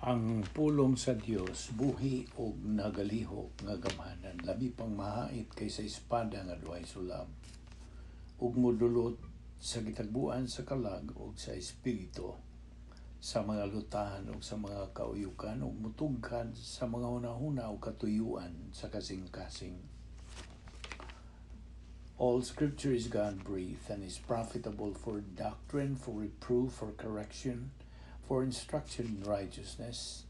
Ang pulong sa Dios buhi og nagalihok nga gamhanan, labi pang mahait kaysa espada nga duhay sulab, ug modulot sa gitagbuan sa kalag ug sa espiritu, sa mga lutahan ug sa mga kauyukan, ug mutugkad sa mga hunahuna ug katuyuan sa kasing-kasing. All Scripture is God-breathed and is profitable for doctrine, for reproof, for correction, for instruction in righteousness,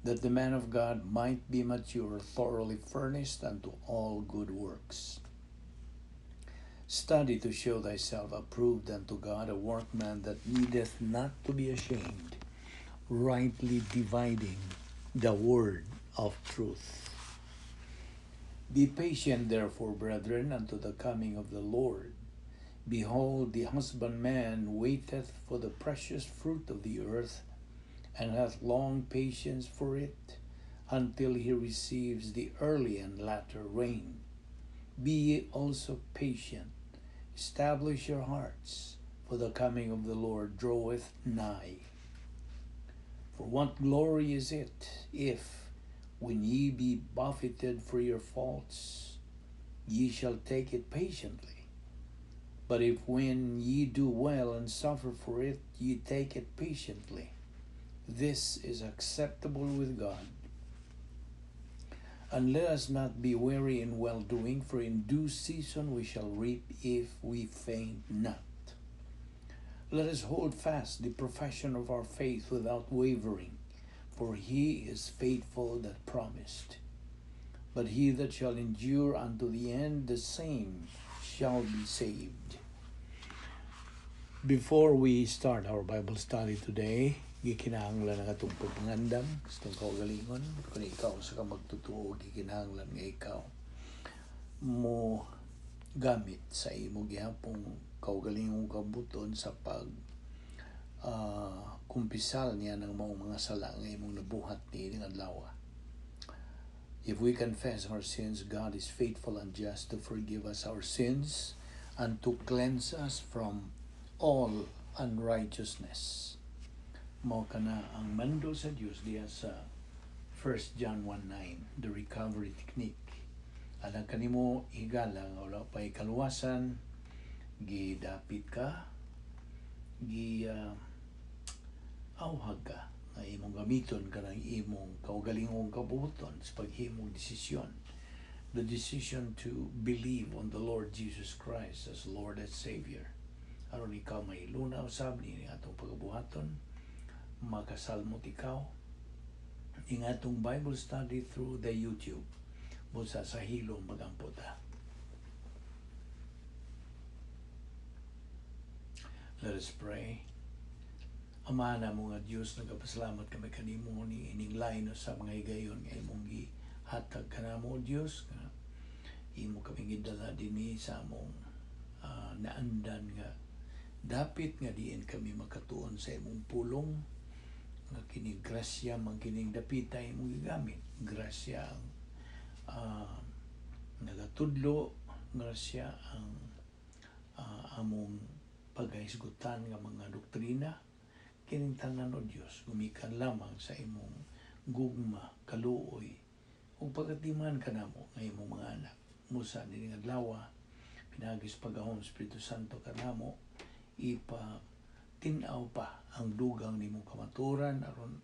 that the man of God might be mature, thoroughly furnished unto all good works. Study to show thyself approved unto God, a workman that needeth not to be ashamed, rightly dividing the word of truth. Be patient, therefore, brethren, unto the coming of the Lord. Behold, the husbandman waiteth for the precious fruit of the earth, and hath long patience for it, until he receives the early and latter rain. Be ye also patient, establish your hearts, for the coming of the Lord draweth nigh. For what glory is it, if, when ye be buffeted for your faults, ye shall take it patiently? But if when ye do well and suffer for it, ye take it patiently, this is acceptable with God. And let us not be weary in well-doing, for in due season we shall reap if we faint not. Let us hold fast the profession of our faith without wavering, for he is faithful that promised. But he that shall endure unto the end, the same shall be saved. Before we start our Bible study today, gikinahanglan ang atong pagpangandam, gustong kaugalingon, kung ikaw sa ka magtutuo, gikinahanglan nga ikaw mo gamit sa imo gihapong kaugalingong kabuton sa pag kumpisal niya ng mga sala nga imong nabuhat ni adlaw. If we confess our sins, God is faithful and just to forgive us our sins and to cleanse us from all unrighteousness. Mao kana ang mando sa Dios diya sa 1 John 1:9, the recovery technique. Alang kanimo higala nga wala pay kaluwasan, gidapit ka, awhag ka nga imong gamiton kanang imong kaugalingong kabubuton sa paghimong desisyon. The decision to believe on the Lord Jesus Christ as Lord and Savior. Aron ikaw may lunaw sab ni atong pagabuhaton, makasalmot ikaw ing atong Bible study through the YouTube. Busa sa hilong magamputa. Let us pray. Ama na mga Diyos, nagapasalamat kami kanimo ni ining lain sa mga higayon nga imong gihatag kanamo, Diyos, nga imo kami gidala dinhi sa among naandan nga dapit nga diin kami makatuon sa imong pulong, nga kining grasya man kining dapita imong gigamit. Grasya ang nagatudlo, grasya ang among paghisgutan nga mga doktrina. Kining tanan o Diyos, gumikan lamang sa imong gugma, kaluoy, o pagatiman ka namo ng imong mga anak. Musa nining adlaw, pinagis pagahom Espiritu Santo ka namo, tinaw pa ang dugang nimong kamaturan, aron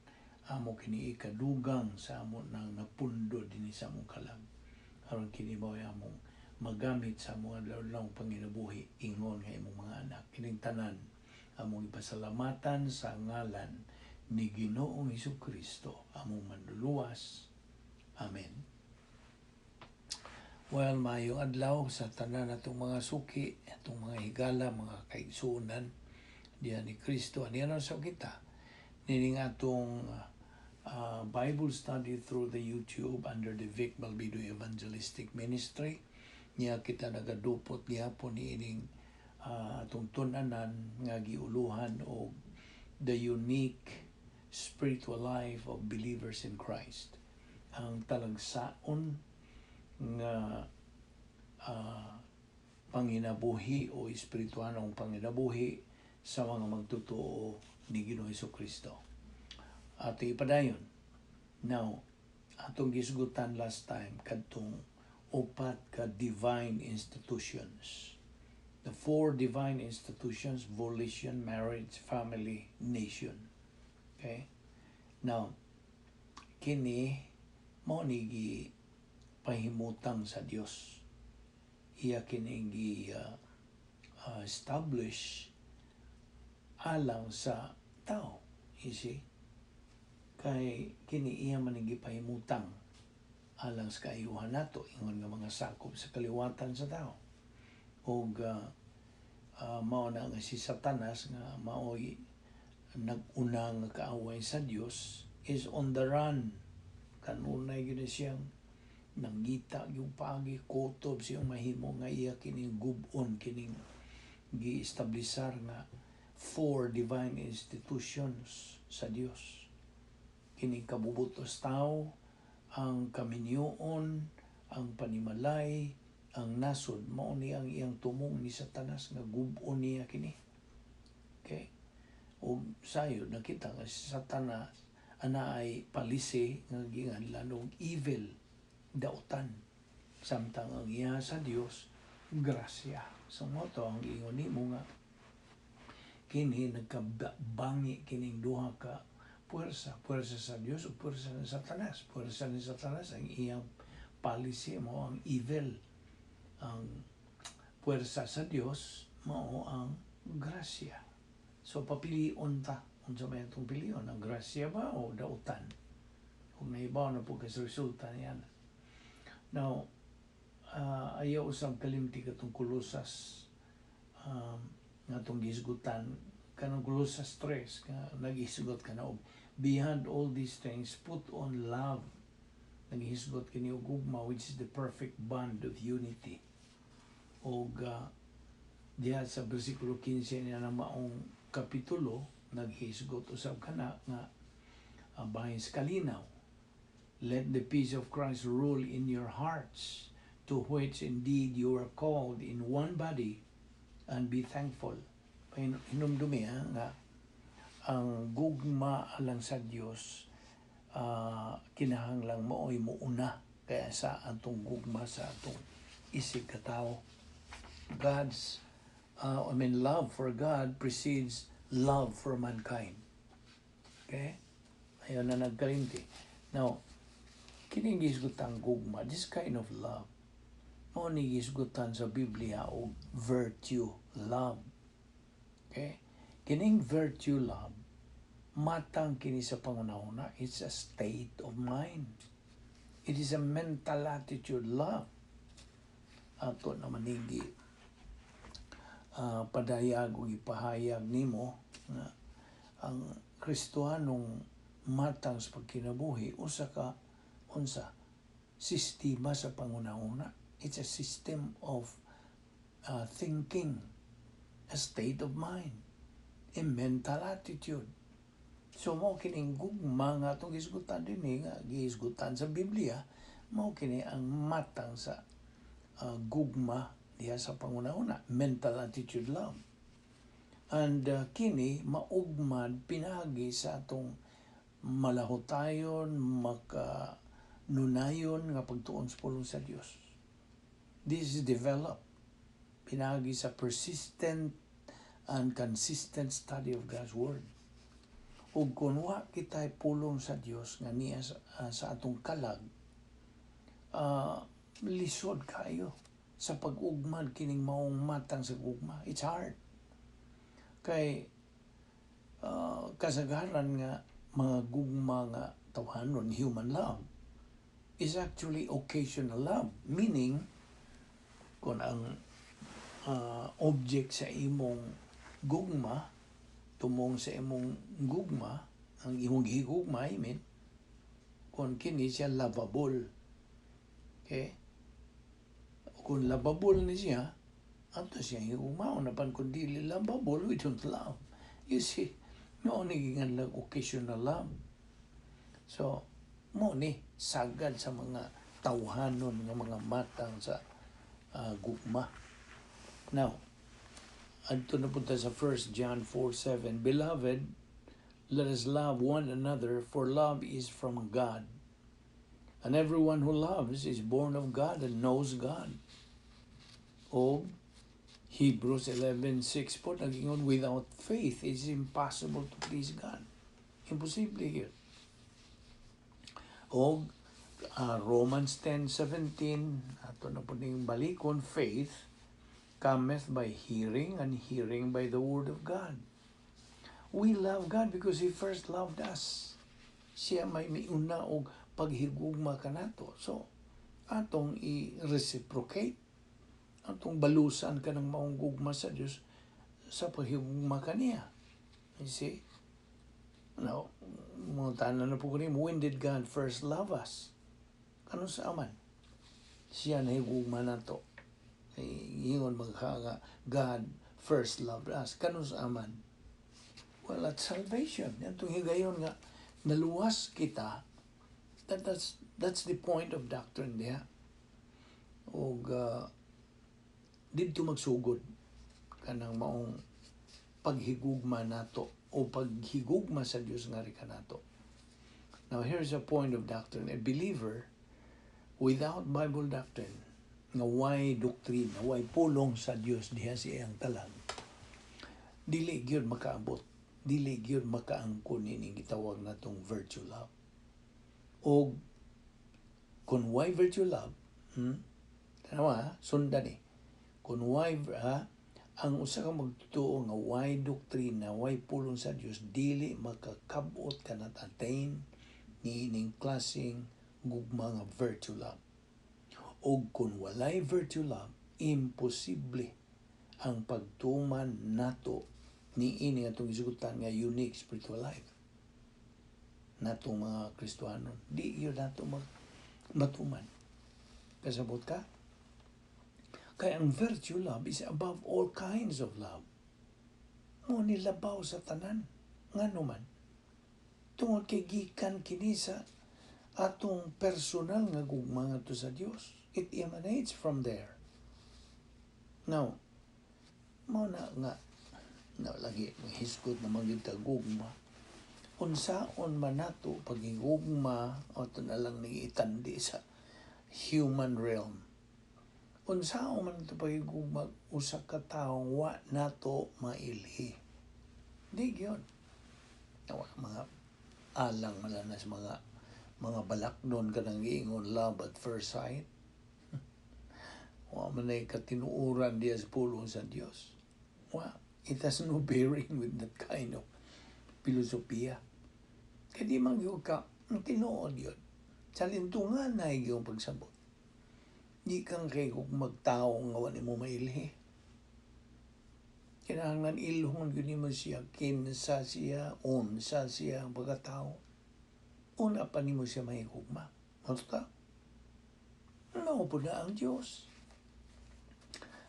amo kini ikadugang sa amo nang napundo dinhi sa among kalag. Aron kini mao among magamit sa mga adlaw panginabuhi ingon nga imong mga anak. Kining tanan among ipasalamatan sa ngalan ni Ginoong Hesukristo, among manluluwas. Amen. Well, mayong adlaw sa tanan natong mga suki, atong mga higala, mga kaigsunan diyan ni Kristo. Aniyan sa kita nining atong Bible study through the YouTube under the Balbido Evangelistic Ministry. Niya kita nagadupot gihapon ni ining atong tunanan nga giuluhan og the unique spiritual life of believers in Christ. Ang talagsaon nga panginabuhi o espirituhanong panginabuhi sa mga magtutuo ni Ginoong Hesukristo. ato ipadayon. Now, atong gisgutan last time kadtong upat ka divine institutions. The 4 divine institutions: volition, marriage, family, nation. Okay? Now, kini mao ni pahimutang sa Dios. Iya kini establish alang sa tao. You see? Kay kini iya man gipahimutang alang sa kaayuhan nato ingon nga mga sakop sa kaliwatan sa tao. Og mao na nga si Satanas nga mao'y nag-una nga kaaway sa Dios is on the run. Kanunay gyud siyang nangita yung pagi kutob siyang mahimo nga iya kining gub-on kining gi-establisar nga 4 divine institutions sa Dios. Kining kabubutos tao, ang kaminyoon, ang panimalay, ang nasod, mao ni ang iyang tumong ni Satanas nga gub-on niya kini. Okay? O sayo nakita nga si Satanas ana ay palisi nga ginganlan og evil, dautan. Samtang ang iya sa Dios grasya. So mo to ang ingon nimo nga kini nagkabangi kining duha ka puwersa sa Dios o puwersa ni Satanas. Puwersa ni Satanas ang iyang policy mo ang evil. Ang puwersa sa Dios mao ang grasya. So papilion ta unsa may atong pilion, ang grasya ba o dautan? Kung naibaw na po kasi resulta niyan. Now, ayaw usang kalimti katong Kolosas nga itong gisgutan kanang Kolosas 3 nga naghisgot ka na og beyond all these things put on love. Naghisgot kini og ugma which is the perfect bond of unity. Og diha sa bersikulo 15 niya na maong kapitulo naghisgot usab kana nga bahin sa kalinaw. Let the peace of Christ rule in your hearts, to which indeed you are called in one body, and be thankful. Hinumdumi nga ang gugma alang sa Dios kinahanglang mao'y muuna kaya sa atong gugma sa atong isig katao. Love for God precedes love for mankind. Okay? Ayun na nagkalimti. Now, kining gisgutan gugma, this kind of love, mao ni gisgutan sa Biblia og virtue love. Okay? Kining virtue love, matang kini sa pangunahuna, it's a state of mind. It is a mental attitude love. Ato naman hindi padayag o ipahayag nimo nga ang Kristohanong matang sa pagkinabuhi unsa sistema sa pangunahuna. It's a system of thinking, a state of mind, a mental attitude. So mao kining gugma nga atong gisgutan dinhi nga gisgutan sa Biblia, mao kini ang matang sa gugma diha sa pangunahuna, mental attitude love. And kini maugmad pinagi sa atong malahotayon, makanunayon nga pagtuon sa pulong sa Dios. This is developed pinagi sa persistent and consistent study of God's Word. Ug kung wa kita'y pulong sa Dios nga niya sa atong kalag, lisod kayo sa pag-ugmad kining maong matang sa gugma. It's hard. Kay kasagaran nga mga gugma nga tawhanon, human love, is actually occasional love. Meaning, kung ang object sa imong gugma, tumong sa imong gugma, ang imong higugma, kung kini siya lovable. Okay? Kung lovable ni siya, ato siya higugma, unapan kung dili lovable, we don't love. You see, mo ni gingan occasional love. So, mo ni sagad sa mga tawhanon nga mga matang sa gugma. Now, adto na punta sa 1 John 4:7, Beloved, Let us love one another, for love is from God. And everyone who loves is born of God and knows God. O Hebrews 11:6 po, nagingon, without faith, it is impossible to please God. Imposible yun. O Romans 10:17, ato na po ning balikon, faith cometh by hearing, and hearing by the word of God. We love God because He first loved us. Siya may miuna og paghigugma kanato. So, atong i-reciprocate, atong balusan ka ng maong gugma sa Diyos sa paghigugma kaniya. You see? Now, mga tanan na po ko rin, when did God first love us? Ano sa aman? Siya na higugma na to. Ingon magkaga, God first loved us. Kano sa aman? Well, at salvation. Yan itong higayon nga, naluwas kita. That's the point of doctrine diha. O dito magsugod kanang maong paghigugma nato o paghigugma sa Dios nga ri kanato. Now here's a point of doctrine. A believer without Bible doctrine, nga way doctrine, nga way pulong sa Dios diha siyang talang, dili gyud makaabot, dili gyud makaangkon ini gitawag natong virtue love. O kung why virtue love, tanawa, sundan eh. Kung why, ang usa ka magtuo nga why doktrina, why pulong sa Dios, dili makakabot ka nat attain ni ining klaseng gugma nga virtue love. O kung walay virtue love, imposible ang pagtuman nato ni ini atong isugutan nga unique spiritual life natong mga Kristiyanon. Di yun nato matuman. Kasabot ka? Kaya ang virtue love is above all kinds of love. Mo nilabaw sa tanan. Ngano man. Tungod kay gikan kini sa atong personal nga gugma ngadto sa Dios. It emanates from there. Now, mo na nga lagi hisgot na magita gugma. Unsaon man nato pagigugma o ito na lang itandi sa human realm. Unsaon man ito pagigugma usa ka taong wa nato mailhi. Di yun. Mga alang malanas mga balaknon ka nang iingon love at first sight. Wa man ay katinuuran diya sa pulong sa Dios. It has no bearing with that kind of filosofiya. Kaya di magyug ka, ang tinuod yun. Sa lintungan na yung pagsabot. Di kang kay kung magtao nga wala mo mailhi. Kinahanglan ilhon yun mo siya, kinsa siya, unsa siya ang pagkatao. Una pa ni mo siya mahigugma. Basta, ano po na ang Diyos?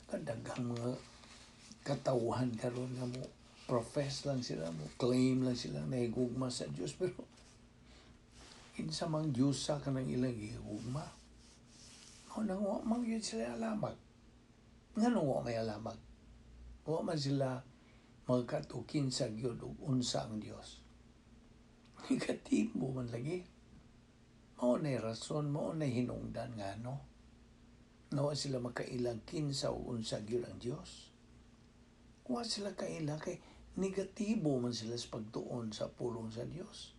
Kadagang mga katawhan karon nga mo, profess lang sila mo, claim lang sila na higugma sa Diyos, pero kinsa mang Diyos sa kanang ilang higugma. O nang wa man yun sila alamag. Nga nung wa may alamag. Wa man sila magkatukin sa Diyos o unsa ang Diyos. Negatibo man lagi. Mao na rason, mao na hinungdan nga no. Nawa sila makailang kinsa o unsa gyud ang Diyos. Wa sila kaila kay negatibo man sila sa pagtuon sa pulong sa Diyos.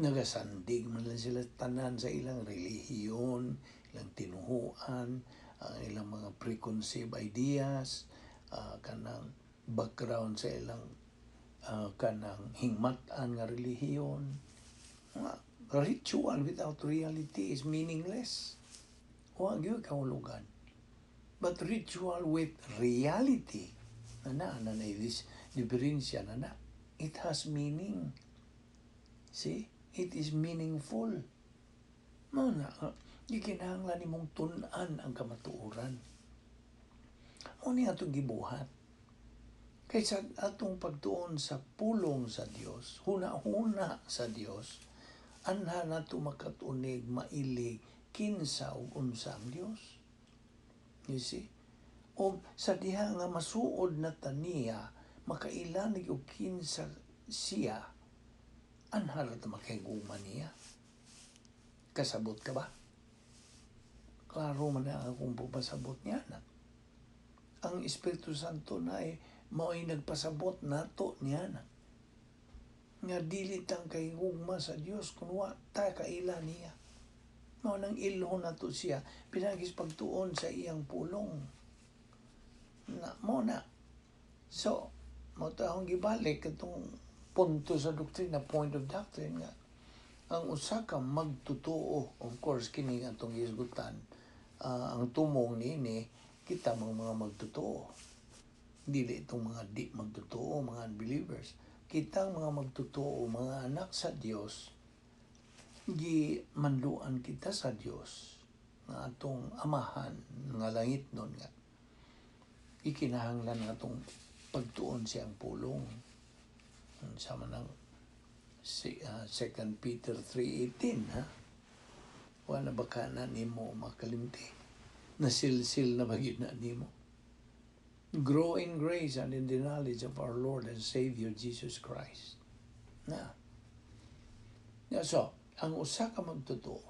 Nagasandig man lang sila tanan sa ilang relihiyon, ilang tinuhuan, ilang mga preconceived ideas, kanang background sa ilang kanang hingmatan nga relihiyon. Ritual without reality is meaningless. Wa gyud kahulugan. But ritual with reality, na this diferensya na, it has meaning. See? It is meaningful. Di kinahanglan nimong tun-an ang kamatuoran. O niya itong gibuhat. Kaysa atong pagtuon sa pulong sa Dios, huna-huna sa Dios, anha na ito makatunig, mailig, kinsa o unsa ang Dios. You see? O sa diha nga masuod na taniya, makailanig o kinsa siya, anharat makiguma niya. Kasabot ka ba? Klaro man na akong pupasabot niya na. Ang Espiritu Santo na mao'y nagpasabot nato niya na. Nga dili tang kahigugma sa Dios kunwa ta kaila niya. Mao nang ilhon nato siya pinagis pagtuon sa iyang pulong. Mo na. So, mo taong gibalik katong punto sa doktrina, point of doctrine nga. Ang usa ka magtotoo, of course kini atong isgutan, ang tumong niini kita mga magtotoo. Dili itong mga di magtotoo, mga unbelievers. Kitang mga magtotoo, mga anak sa Dios, manluan kita sa Dios nga atong amahan nga langit nun nga. Ikinahanglan nga atong pagtuon siyang pulong. Sama ng 2 Peter 3:18, ha? Wala baka na nimo makalimti. Nasilsil na bagid na nimo. Grow in grace and in the knowledge of our Lord and Savior Jesus Christ. Na. So, ang usa ka magtotoo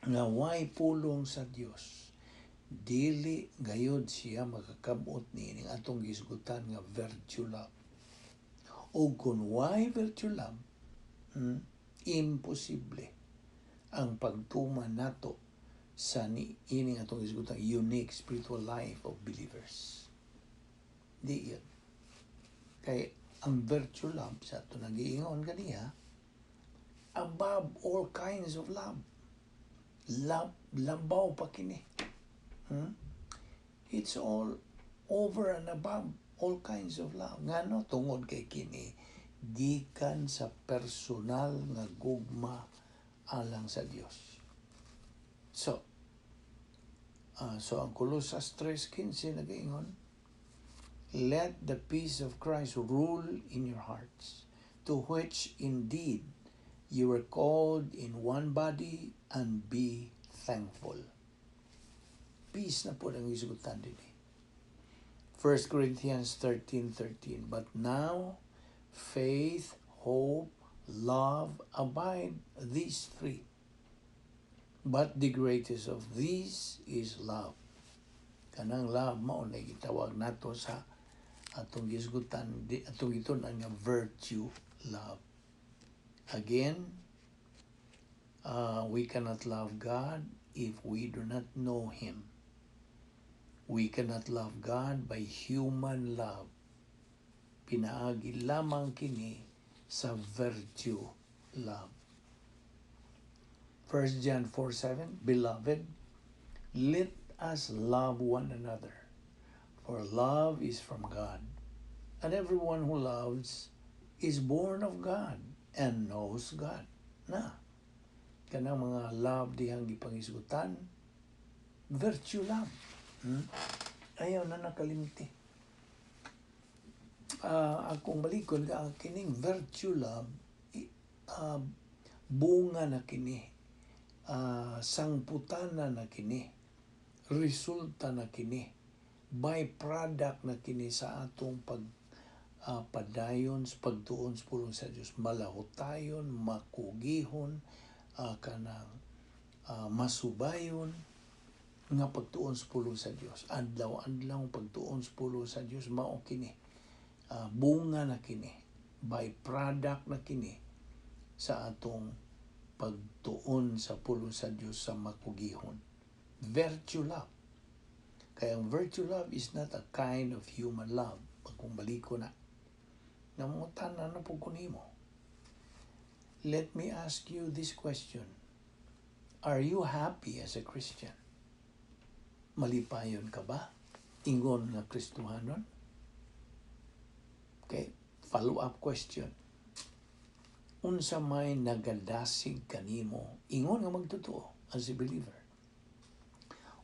nga way pulong sa Dios, dili gayud siya makakabot ni atong gisgutan nga virtue love. O kung way virtue love, imposible ang pagtuman nato sa ining atong isgutan unique spiritual life of believers. Di yun. Kay ang virtue love sa ito nag-iingon kaniya, above all kinds of love. Love, labaw pa kini. It's all over and above all kinds of love. Ngano tungod kay kini, gikan sa personal nga gugma alang sa Dios. So ang Colosas 3:15 nag-ingon, let the peace of Christ rule in your hearts, to which indeed you were called in one body, and be thankful. Peace na po ang isugutan din. 1 Corinthians 13:13, but now faith, hope, love abide, these three. But the greatest of these is love. Kanang love mao na gitawag nato sa atong gisgutan, atong iton ang virtue love. Again, we cannot love God if we do not know Him. We cannot love God by human love. Pinaagi lamang kini sa virtue love. 1 John 4:7, beloved, let us love one another, for love is from God, and everyone who loves is born of God and knows God. Na, kanang mga love dihang gipangisgutan, virtue love. Ayaw na nakalimti. Akong balikon ka, kining virtue love, bunga na kini, sangputana na kini, resulta na kini, byproduct na kini sa atong padayon sa pagtuon sa pulong sa Dios. Malahotayon, makugihon, kanang masubayon nga pagtuon sa pulong sa Dios. Adlaw-adlaw pagtuon sa pulong sa Dios mao kini. Bunga na kini, byproduct na kini sa atong pagtuon sa pulong sa Dios sa makugihon. Virtue love. Kaya ang virtue love is not a kind of human love. Kung baliko na. Namungutan na po kunimo. Let me ask you this question. Are you happy as a Christian? Malipayon ka ba? Ingon na Kristohanon? Okay, follow-up question. Unsa may nagadasig kanimo, ingon nga magtotoo as a believer.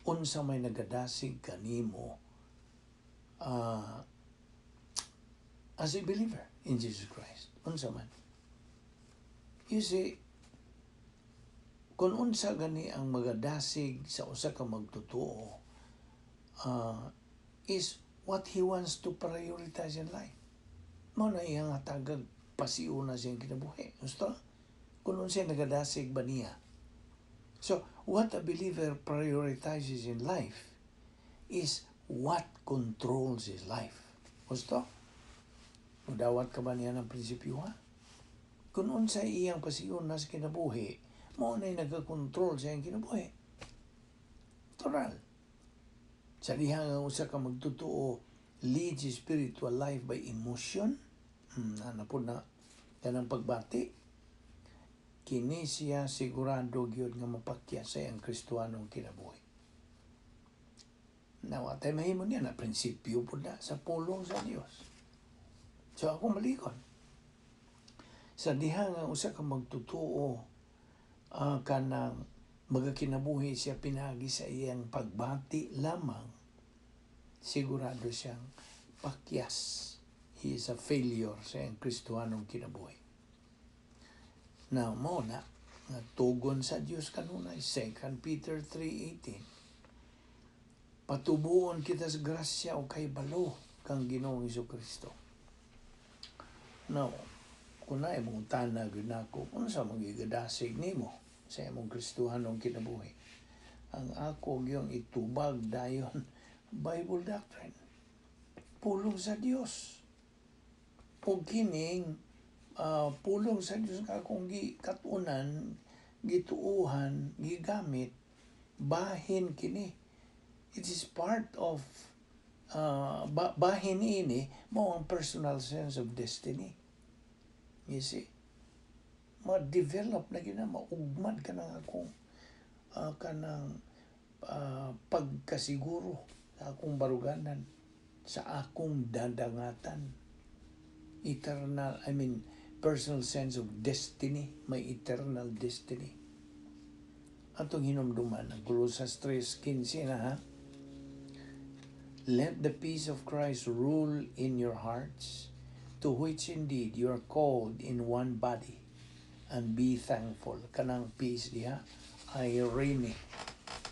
Unsa may nagadasig kanimo as a believer in Jesus Christ. Unsa man. You see, kung unsa gani ang magadasig sa usa ka magtotoo, is what he wants to prioritize in life. Mao na iyang hatagag pasiuna siyang kinabuhi. Gusto? Kung siya nagadasig ba niya. So, what a believer prioritizes in life is what controls his life. Gusto? Mudawat ka ba niya ng prinsipyo, ha? Kung unsay iyang pasiuna sa kinabuhi, mo na'y nagkakontrol sa iyang kinabuhi. Natural. Sa diha nga usa ka magtutuo, leads spiritual life by emotion. Ano po na kanang pagbati. Kini siya sigurado gyud nga mapakya sa iyang Kristiyanong kinabuhi. Nawatay mahimo niya na prinsipyo po na sa pulong sa Dios. So ako malikon. Sa diha nga usa ka magtutuo, kanang magakinabuhi siya pinagi sa iyang pagbati lamang, sigurado siyang pakyas. He is a failure sa iyang Kristiyanong kinabuhi. Now, mo na, tugon sa Diyos kanunay, 2 Peter 3:18. Patubuon kita sa grasya o kay balo kang Ginoong Jesucristo. Now, kung na imong tanag yun ako, kung sa magigadasig nimo sa imong Kristiyanong kinabuhi, ang ako yung itubag dayon Bible doctrine. Pulong sa Dios. O kining pulong sa Dios nga akong gikatunan, gituuhan, gigamit, bahin kini. It is part of bahin ini mo ang personal sense of destiny. You see? Ma-develop na yun na, maugmad ka ng akong kanang pagkasiguro sa akong baruganan, sa akong dadangatan. Personal sense of destiny, may eternal destiny. Atong hinumduman, ang Colossus 3:15 na, ha? Let the peace of Christ rule in your hearts, to which indeed you are called in one body, and be thankful. Kanang peace diha, irene,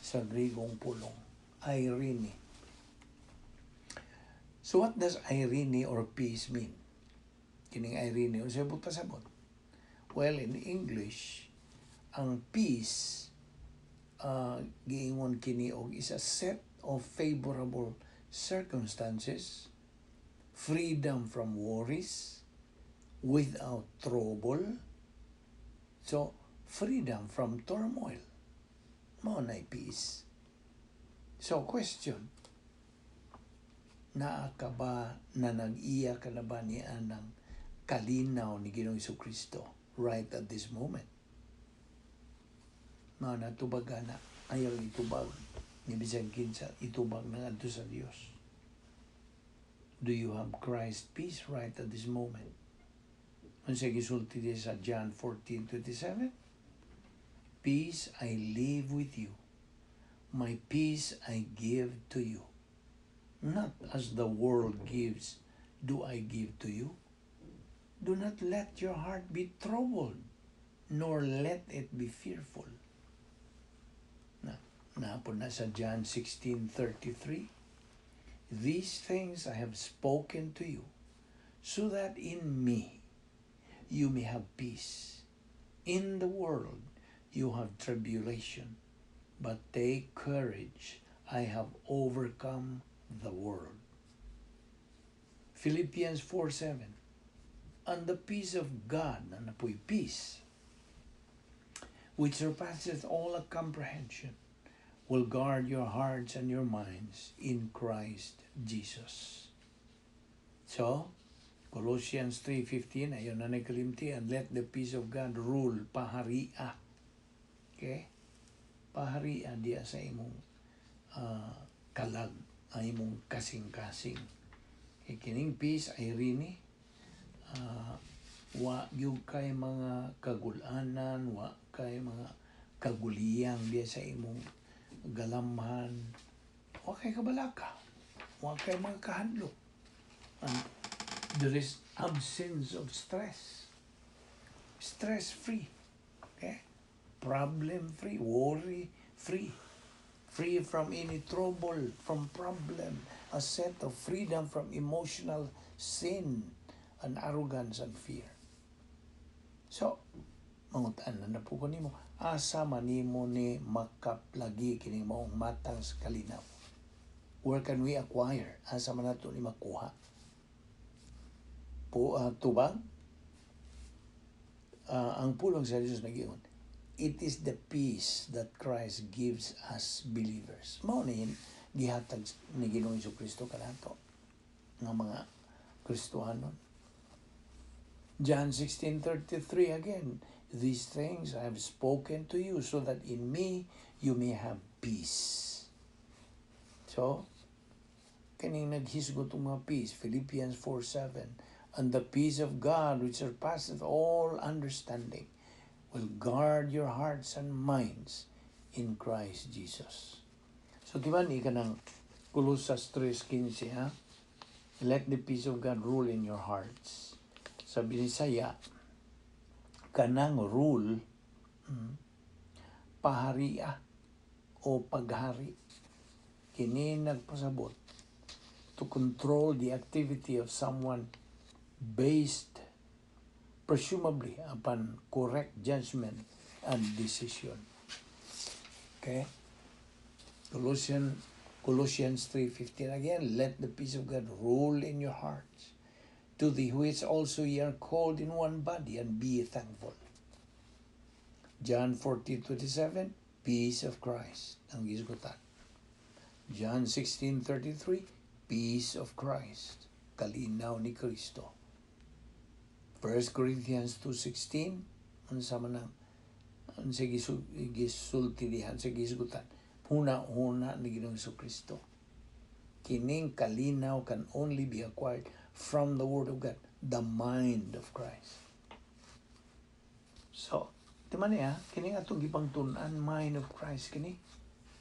sa Grigong pulong. Irene. So what does irene or peace mean? Kining irene, o sabot pasabot. Well, in English, ang peace, giingon kini og is a set of favorable circumstances, freedom from worries, without trouble. So, freedom from turmoil. Mao na'y peace. So, question, naa ka ba na nag-iya ka na ba niya ng kalinaw ni Ginoong Jesucristo right at this moment? Mao na tubaga na, ayaw itubag ni Visayan kinsa, itubag na adto sa Dios. Do you have Christ peace right at this moment? Unsay gisulti di sa John 14:27? Peace I leave with you. My peace I give to you. Not as the world gives, do I give to you. Do not let your heart be troubled, nor let it be fearful. Naapon na sa John 16:33. These things I have spoken to you, so that in me you may have peace. In the world you have tribulation, but take courage, I have overcome the world. Philippians 4:7. And the peace of God, na napoy peace, which surpasseth all comprehension, will guard your hearts and your minds in Christ Jesus. So, Colossians 3:15, ayon na nagkalimti, and let the peace of God rule, paharia. Okay? Paharia diya sa imong kalag, ay imong kasing-kasing. Okay, kining peace ay rini, wa yung kay mga kagulanan, wa kay mga kaguliyang diya sa imong galamhan, wa kay kabalaka, wa kay mga kahadlok. And there is absence of stress. Stress-free. Okay? Problem-free. Worry-free. Free from any trouble, from problem. A set of freedom from emotional sin and arrogance and fear. So, mangutan na po ko nimo, asa manimo ni makaplagi kining maong matang sa kalinaw? Where can we acquire? Asa man nato ni makuha? Tubag? Ang pulong sa Diyos nagiyon, it is the peace that Christ gives us believers. Mao ni gihatag ni Ginoong Jesucristo kanato nga mga Kristohanon. John 16:33 again, these things I have spoken to you so that in me you may have peace. So, kaning naghisgot ng mga peace, Philippians 4:7, and the peace of God which surpasseth all understanding will guard your hearts and minds in Christ Jesus. So, diba ni ka ng Colossus 3:15, ha? Let the peace of God rule in your hearts. Sa Bisaya, kanang rule, paharia o paghari. Kini nagpasabot to control the activity of someone based presumably upon correct judgment and decision. Okay? Colossians 3:15 again, let the peace of God rule in your hearts, to the which also ye are called in one body, and be thankful. John 14:27, peace of Christ. Ang gisgutan. John 16:33, peace of Christ. Kalinaw ni Kristo. 1 Corinthians 2:16, unsa man ang sa gisulti dihan sa gisgutan. Huna ni Ginoong Jesucristo. Kining kalinaw can only be acquired from the Word of God, the mind of Christ. So, di man niya, kini atong gipangtun-an, mind of Christ kini,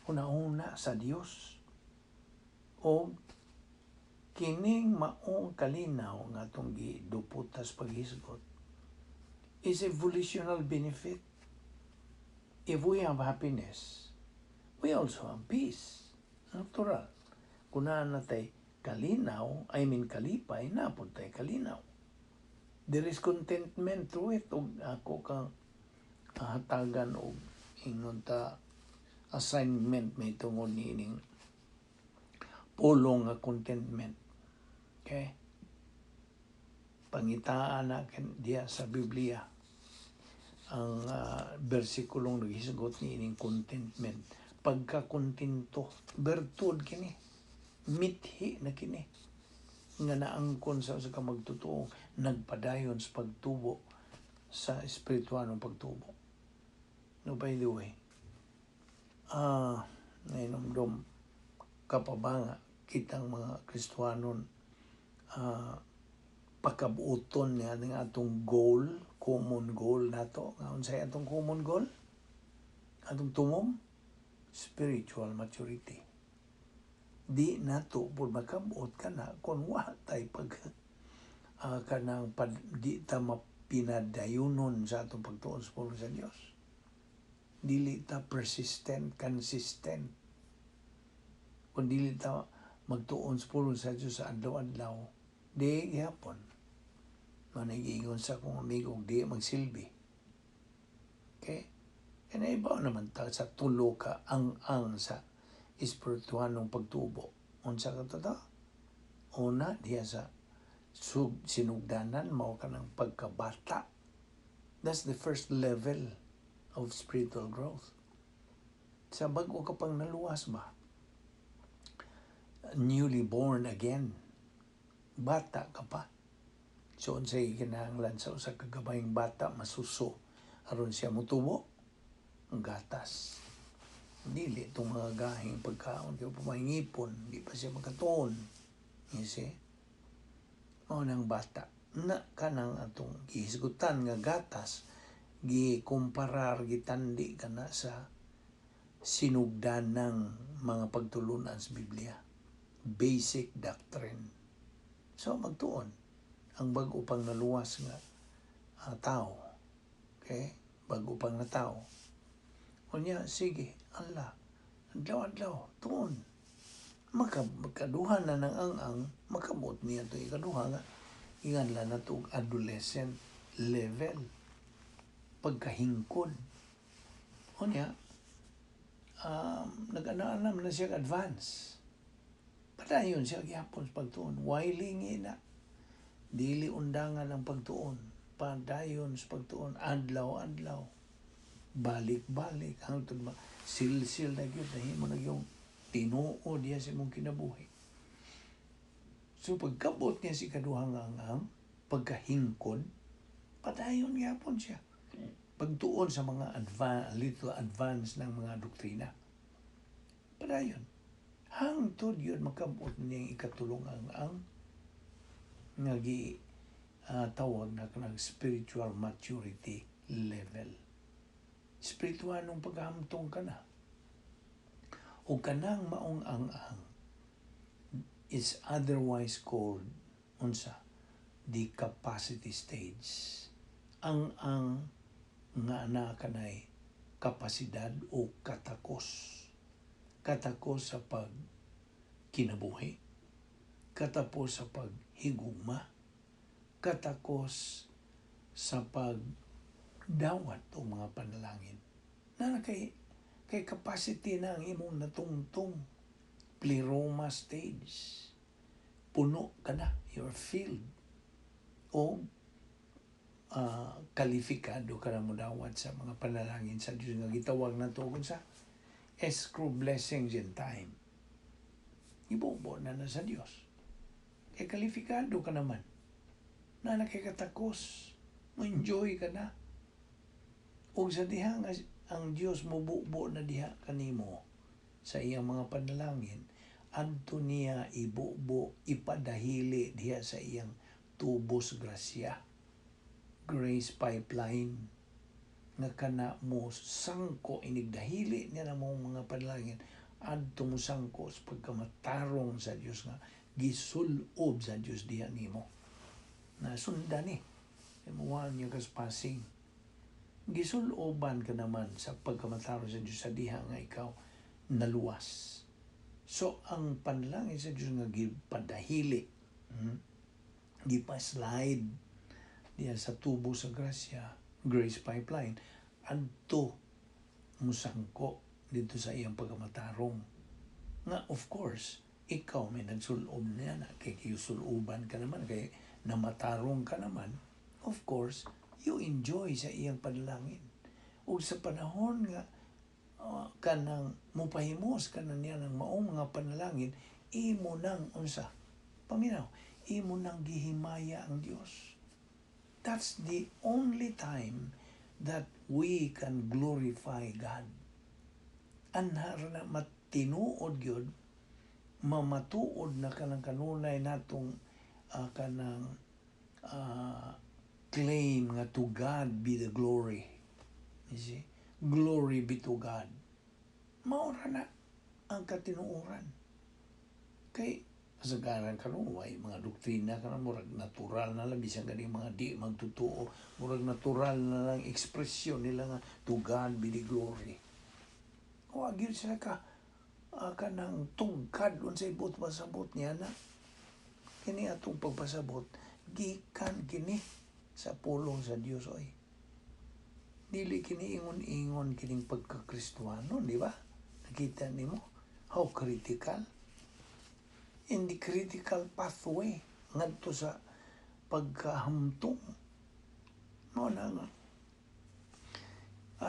una-una sa Dios. O kining maong kalinaw nga atong giduputas paghisgot is a volitional benefit. If we have happiness, we also have peace. Natural. Kunaan natay kalinaw, kalipay, napod tayo kalinaw. There is contentment through it. Og ako kang hatagan og ingon ta assignment may tungod nining pulong nga contentment. Okay? Pangitaan na diya sa Biblia ang bersikulong naghisgot nining contentment. Pagkakontento, bertud kini, mithi na kini, nga naangkon sa kamagtotoo, nagpadayon sa pagtubo sa espiritualong pagtubo. No, by the way, nainomdom kapabanga kitang mga Kristohanon pakabuuton niya ng atong goal, common goal nato. Nga unsay atong common goal? Atong tumom? Spiritual maturity. Di nato pud makabuot kana kung wa tay pag kanang di ta mapinadayunon sa atong pagtuon sa pulong sa Dios. Dili ta persistent, consistent. Kung dili ta magtuon sa pulong sa Dios sa adlaw-adlaw, di gyapon. Managingon sa akong amigo, di magsilbi. Okay? Kaya iba naman ta sa tulo ka ang sa espirituhanong pagtubo. Unsa ka to? Una, diya sa sinugdanan, mao ka ng pagkabata. That's the first level of spiritual growth. Sa bago ka pang naluwas ba? Newly born again. Bata ka pa. So, unsay kinahanglan sa usa ka gabayng bata masuso aron siya mutubo? Ang gatas. Dili itong mga gahing pagkaon, di pa mahingipon, di pa siya magkatuon. You see? O nang bata, na ka nang atong gihisgutan nga gatas, gikumparar, gitandi ka na sa sinugdan ng mga pagtulunan sa Biblia. Basic doctrine. So, magtuon. Ang bago pang naluwas nga tao. Okay? Bago pang na tao. O niya, sige, Allah, adlaw-adlaw, tuon. Makaduha na ng ang makabot niya ito ikaduha nga. Inganla na ito adolescent level. pagkahingkod. O niya, nag-anam na siya advance. Padayon siya gihapon sa pagtuon. Wailingi na. Dili undangan ang pagtuon. Padayon sa pagtuon. Adlaw-adlaw. Balik-balik. Hangtod sil-sil na yun. Nahimo na yung tinuod niya sa mong kinabuhi. So pagkabot niya si kaduhang ang pagkahingkod, padayon gihapon siya. Pagtuon sa mga little advance ng mga doktrina. Padayon. Hangtod yun makabot niyang ikatulong ang tawag na kanang spiritual maturity level. Spiritual nung paghamtong ka na. O kanang maong ang is otherwise called the capacity stage. Ang nga na kanay kapasidad o katakos. Katakos sa pag kinabuhi. Katakos sa paghigugma. Katakos sa pagdawat o mga panalangin. Na kay capacity na ang imong natungtong pleroma stage. Puno ka na, you're filled. O kalifikado ka na mo dawat sa mga panalangin sa Diyos nga gitawag na tugon sa escrow blessings in time. Ibobo na sa Diyos. Kaya kalifikado ka naman. Na nakikatakos. Mo-enjoy ka na. O sa diha ang Diyos mo bubo na diha kanimo sa iyang mga panalangin, adto niya ibubo, ipadahili diha sa iyang tubos grasya. Grace pipeline nga kana mo sangko inigdahili niya na mga panalangin adto mo sangko sa pagkamatarong sa Dios nga gisulob sa Dios diha nimo na sundan ni imuwan niya kas passing gisuloban ka naman sa pagkamatarong sa Dios sa diha nga ikaw naluwas. So ang panalangin sa Dios nga gipadahili gipa-slide diya sa tubo sa grasya, grace pipeline, adto musangko dito sa iyang pagkamatarong. Nga, of course, ikaw may nagsulob niya na, kay kiyusuloban ka naman, kay namatarong ka naman, of course, you enjoy sa iyang panalangin. O sa panahon nga, kanang mupahimos ka na niya ng maong mga panalangin, imo nang paminaw, imo nang gihimaya ang Diyos. That's the only time that we can glorify God. Anhar na matinuod yun, mamatuod na kanang kanunay natong kanang claim nga to God be the glory. You see? Glory be to God. Maura na ang katinuoran. Kay kasagaran karon way mga doktrina karon murag natural na lang bisan kani mga di magtutuo, murag natural na lang ekspresyon nila nga to God be the glory. O agil sila kanang tungkad unsay ibot pasabot niya na kini atong pagpasabot gikan kini sa pulong sa Dios oy. Dili kini ingon-ingon kining pagka-Kristiyano, di ba? Nakita nimo how critical in the critical pathway ngadto sa pagkahamtong. No na nga.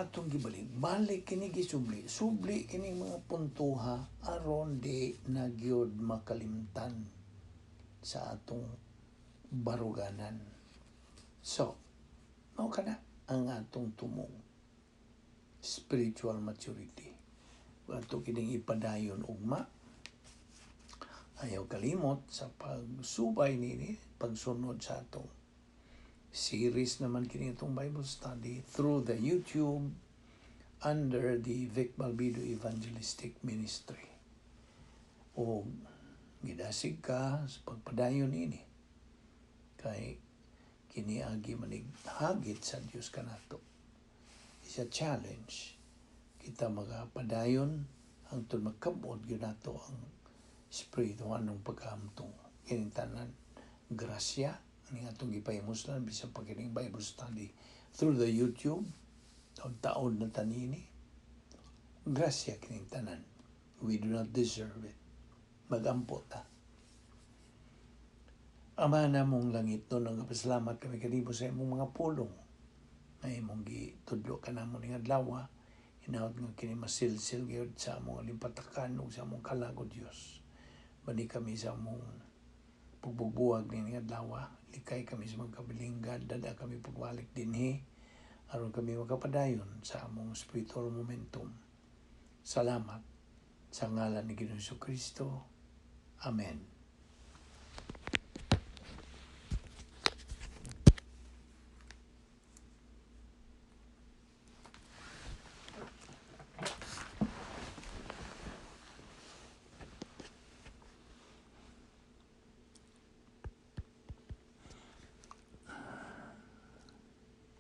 Atong gibalik, balik kini gisubli. Subli kini mga puntuha aron di nagyod makalimtan sa atong baruganan. So, mao kana ang atong tumong spiritual maturity. Ato kining ipadayon ugma. Ayaw kalimot sa pagsubay nini, pagsunod sa atong series naman kini itong Bible study through the YouTube under the Balbido Evangelistic Ministry. O gidasig ka sa pagpadayon nini kay kini agi manighagit sa Dios kanato. It's a challenge. Kita magapadayon hangtod magkabot gyud nato ang espirituhan ng pagkahamtong. Kining tanan grasya ani atong gipahimos lang bisan pag kining Bible study through the YouTube taon na tanini, grasya kining tanan. We do not deserve it. Magampo ta. Ama na mong langit no, nagpasalamat kami kanimo sa imong mga pulong. Ay imong gitudlo ka namo ning adlaw. Hinaot nga kini masilsil gyud sa among limpatakan ug sa among kalagod Dios. Bani kami sa among pagbubuwag ning adlaw. Likay kami sa mga kabilinggan, dada kami pagbalik dinhi aron kami makapadayon sa among spiritual momentum. Salamat sa ngalan ni Ginoong Kristo. Amen.